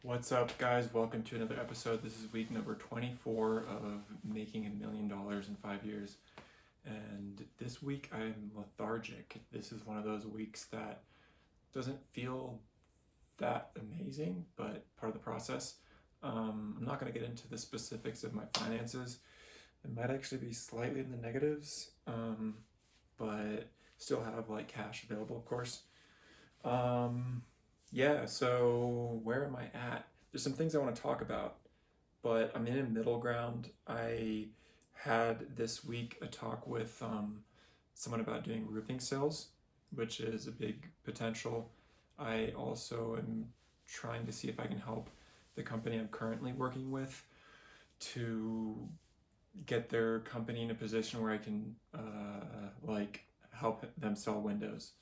What's up, guys? Welcome to another episode. This is week number 24 of making $1 million in 5 years. And this week I'm lethargic. This is one of those weeks that doesn't feel that amazing, but part of the process. I'm not going to get into the specifics of my finances. It might actually be slightly in the negatives, but still have like cash available, of course. So where am I at? There's some things I want to talk about, but I'm in a middle ground. I had this week a talk with someone about doing roofing sales, which is a big potential. I also am trying to see if I can help the company I'm currently working with to get their company in a position where I can help them sell windows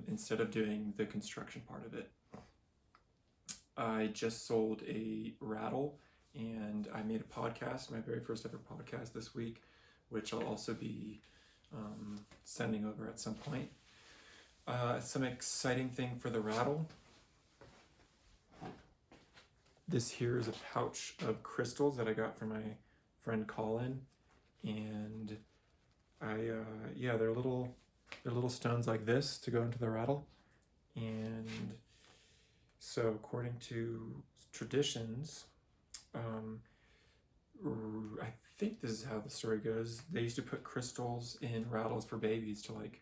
instead of doing the construction part of it. I just sold a rattle and I made a podcast, my very first ever podcast this week, which I'll also be sending over at some point. Some exciting thing for the rattle. This here is a pouch of crystals that I got from my friend Colin, and they're little stones like this to go into the rattle. And so according to traditions, I think this is how the story goes. They used to put crystals in rattles for babies to like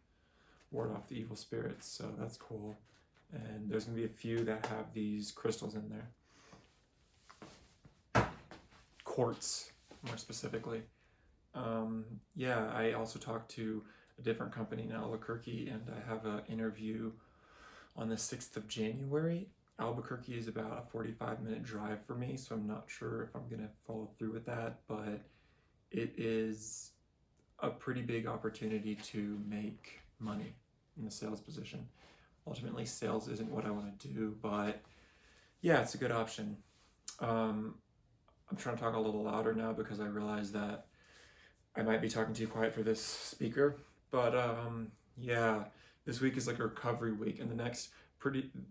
ward off the evil spirits. So that's cool. And there's gonna be a few that have these crystals in there. Quartz, more specifically. I also talked to a different company in Albuquerque, and I have an interview on the 6th of January. Albuquerque is about a 45-minute drive for me, so I'm not sure if I'm going to follow through with that, but it is a pretty big opportunity to make money in the sales position. Ultimately, sales isn't what I want to do, but yeah, it's a good option. I'm trying to talk a little louder now because I realize that I might be talking too quiet for this speaker, but this week is like a recovery week, and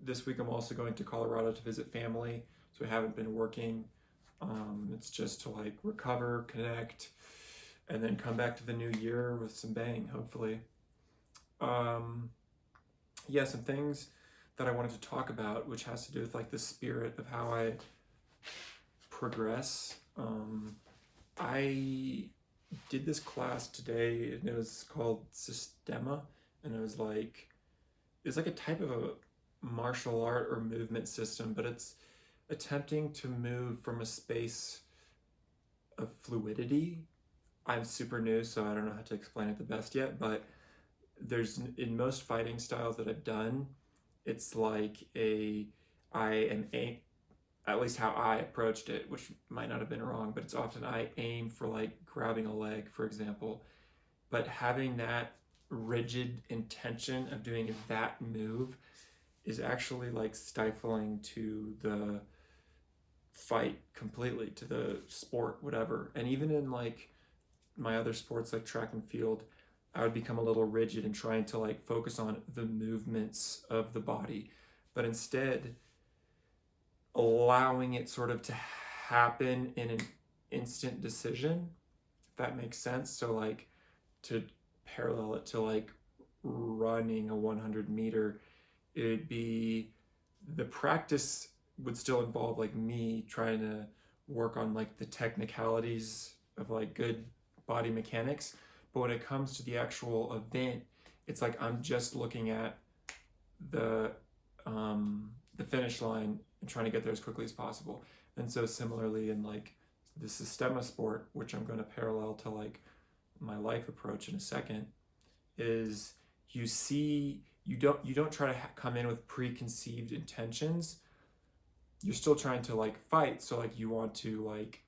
this week I'm also going to Colorado to visit family, so I haven't been working. It's just to like recover, connect, and then come back to the new year with some bang, hopefully. Some things that I wanted to talk about, which has to do with like the spirit of how I progress. I did this class today, and it was called Systema, and it's like a type of a martial art or movement system, but it's attempting to move from a space of fluidity. I'm super new, so I don't know how to explain it the best yet, but in most fighting styles that I've done, it's like at least how I approached it, which might not have been wrong, but it's often I aim for like grabbing a leg, for example, but having that rigid intention of doing that move is actually like stifling to the fight completely, to the sport, whatever. And even in like my other sports like track and field, I would become a little rigid and trying to like focus on the movements of the body, but instead allowing it sort of to happen in an instant decision, if that makes sense. So like to parallel it to like running a 100-meter, it'd be the practice would still involve like me trying to work on like the technicalities of like good body mechanics, but when it comes to the actual event, it's like I'm just looking at the finish line and trying to get there as quickly as possible. And so similarly in like the Systema sport, which I'm going to parallel to like my life approach in a second, is you don't try to come in with preconceived intentions. You're still trying to like fight, so like you want to like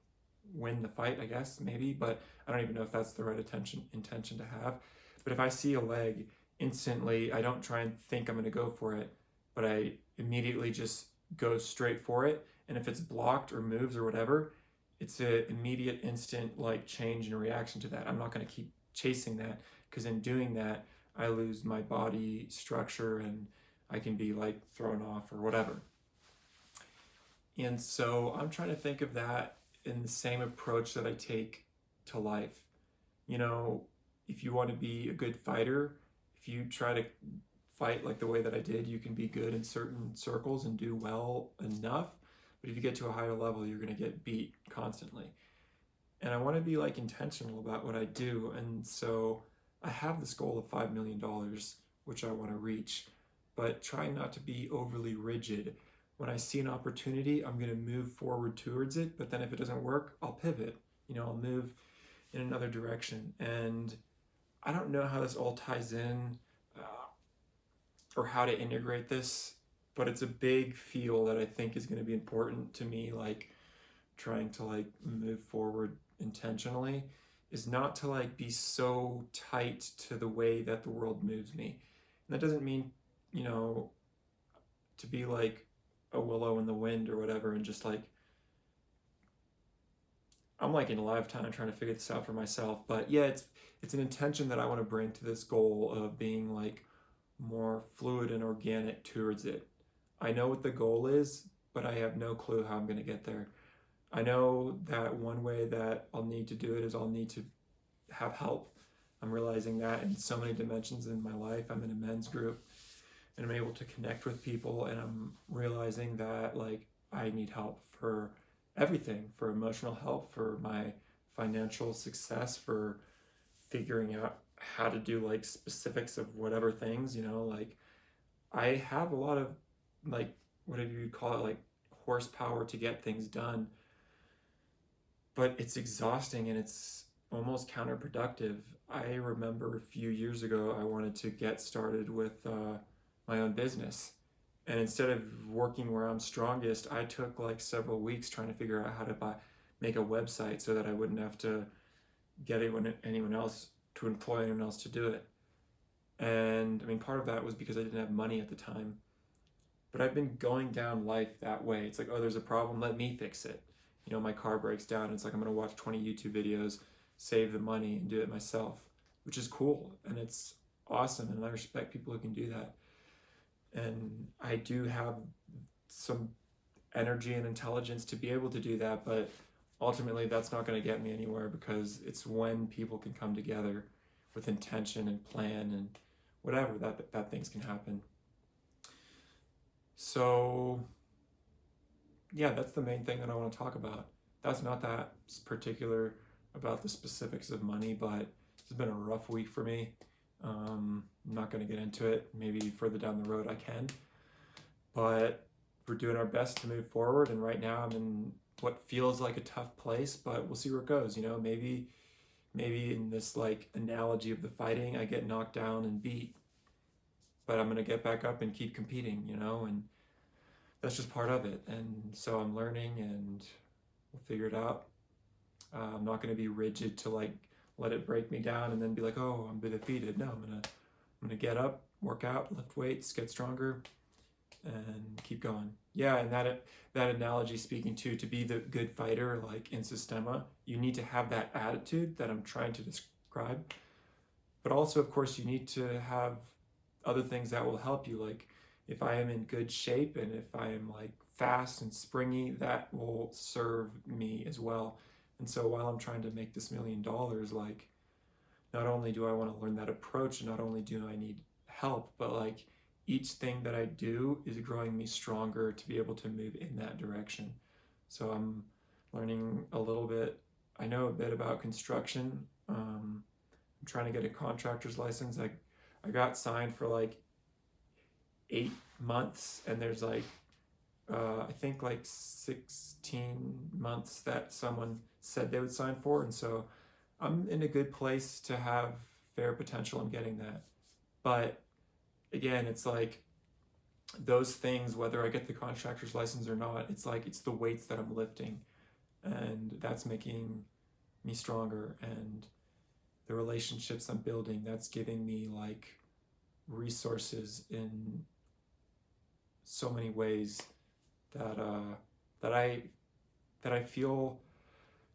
win the fight, I guess, maybe, but I don't even know if that's the right intention to have. But if I see a leg, instantly I don't try and think I'm going to go for it, but I immediately just go straight for it. And if it's blocked or moves or whatever, it's an immediate, instant like change in reaction to that. I'm not going to keep chasing that, because in doing that I lose my body structure and I can be like thrown off or whatever. And so I'm trying to think of that in the same approach that I take to life. You know, if you want to be a good fighter, if you try to fight like the way that I did, you can be good in certain circles and do well enough. But if you get to a higher level, you're going to get beat constantly. And I want to be like intentional about what I do. And so I have this goal of $5 million, which I want to reach, but try not to be overly rigid. When I see an opportunity, I'm going to move forward towards it. But then if it doesn't work, I'll pivot. I'll move in another direction. And I don't know how this all ties in, or how to integrate this, but it's a big feel that I think is going to be important to me, like trying to like move forward intentionally, is not to like be so tight to the way that the world moves me. And that doesn't mean, you know, to be like a willow in the wind or whatever and just like, I'm like in a lifetime trying to figure this out for myself. But yeah, it's an intention that I want to bring to this goal of being like more fluid and organic towards it. I know what the goal is, but I have no clue how I'm going to get there. I know that one way that I'll need to do it is I'll need to have help. I'm realizing that in so many dimensions in my life. I'm in a men's group and I'm able to connect with people, and I'm realizing that like I need help for everything, for emotional help, for my financial success, for figuring out how to do like specifics of whatever things, like I have a lot of like whatever you call it, like horsepower to get things done, but it's exhausting and it's almost counterproductive. I remember a few years ago I wanted to get started with my own business. And instead of working where I'm strongest, I took like several weeks trying to figure out how to make a website so that I wouldn't have to get anyone else to employ anyone else to do it. And I mean, part of that was because I didn't have money at the time. But I've been going down life that way. It's like, oh, there's a problem, let me fix it. My car breaks down. It's like I'm going to watch 20 YouTube videos, save the money, and do it myself, which is cool. And it's awesome. And I respect people who can do that. And I do have some energy and intelligence to be able to do that. But ultimately, that's not going to get me anywhere, because it's when people can come together with intention and plan and whatever that things can happen. So yeah, that's the main thing that I want to talk about. That's not that particular about the specifics of money, but it's been a rough week for me. I'm not going to get into it. Maybe further down the road I can. But we're doing our best to move forward. And right now I'm in what feels like a tough place, but we'll see where it goes. Maybe in this like analogy of the fighting, I get knocked down and beat, but I'm going to get back up and keep competing, and that's just part of it. And so I'm learning and we'll figure it out. I'm not going to be rigid to like let it break me down and then be like, oh, I'm defeated. No, I'm gonna get up, work out, lift weights, get stronger, and keep going. Yeah, and that analogy speaking to be the good fighter, like in Systema, you need to have that attitude that I'm trying to describe. But also, of course, you need to have other things that will help you. Like if I am in good shape and if I am like fast and springy, that will serve me as well. And so while I'm trying to make this $1 million, like not only do I want to learn that approach, not only do I need help, but like each thing that I do is growing me stronger to be able to move in that direction. So I'm learning a little bit. I know a bit about construction. I'm trying to get a contractor's license. I got signed for like 8 months, and there's like I think like 16 months that someone said they would sign for. And so I'm in a good place to have fair potential in getting that. But again, it's like those things, whether I get the contractor's license or not, it's like it's the weights that I'm lifting, and that's making me stronger. And the relationships I'm building, that's giving me like resources in so many ways that I feel,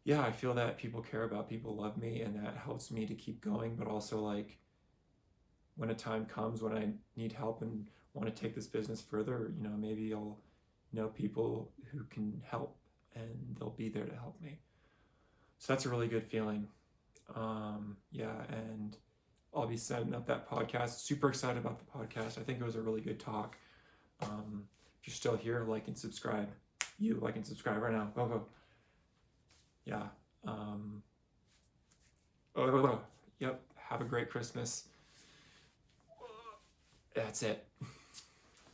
yeah, I feel that people care about, people love me, and that helps me to keep going. But also like when a time comes when I need help and want to take this business further, maybe I'll know people who can help, and they'll be there to help me. So that's a really good feeling. Yeah, and I'll be setting up that podcast. Super excited about the podcast. I think it was a really good talk. If you're still here, like and subscribe. You like and subscribe right now. Go. Yeah. Yep. Have a great Christmas. That's it.